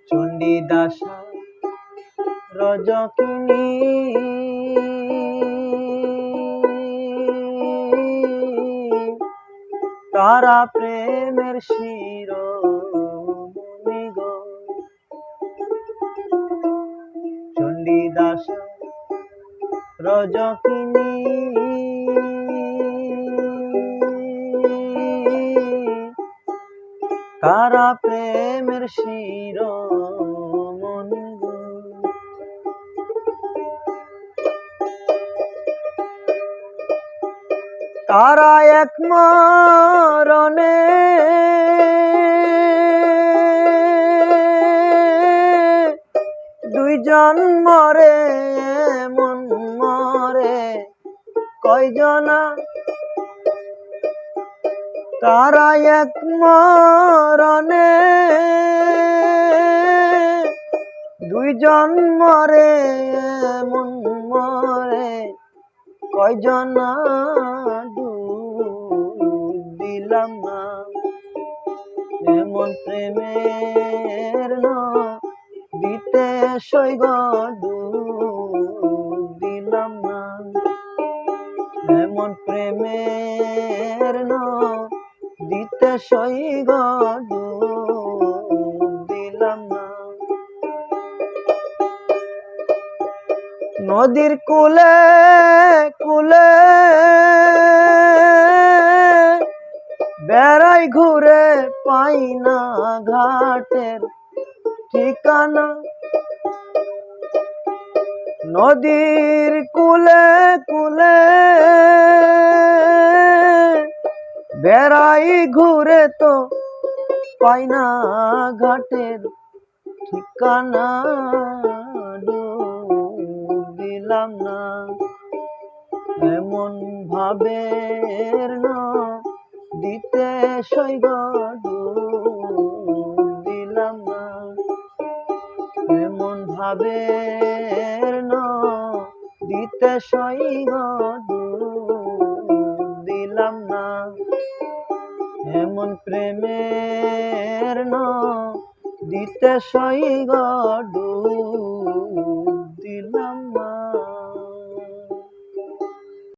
চণ্ডীদাসা রজকিনী তারা প্রেমের শিরোমণি গো। চণ্ডীদাসা রজকিনী তারা প্রেমের শিরোমণি গো। তারা এক মরণে দুইজন মরে, এমন মরে কয়জনা। তারা এক মরণে দুইজন মরে, এমন মরে কয়জনা। ডুব দিলাম না এমন প্রেমের দিতে সৈগ, ডুব দিলাম না এমন প্রেমের দিতে সৈগ, ডুব দিলাম না। নদীর কূলে কূলে বেড়াই ঘুরে, পাই না ঘাটের ঠিকানা। নদীর কূলে কূলে বেড়াই ঘুরে, তো পাই না ঘাটের ঠিকানা। ডুব দিলাম না এমন ভাবের দিতে সৈগ, ডুব দিলাম না এমন ভাবের দিতে সৈগ, ডুব দিলাম না এমন প্রেমের দিতে সৈগ, ডুব দিলাম।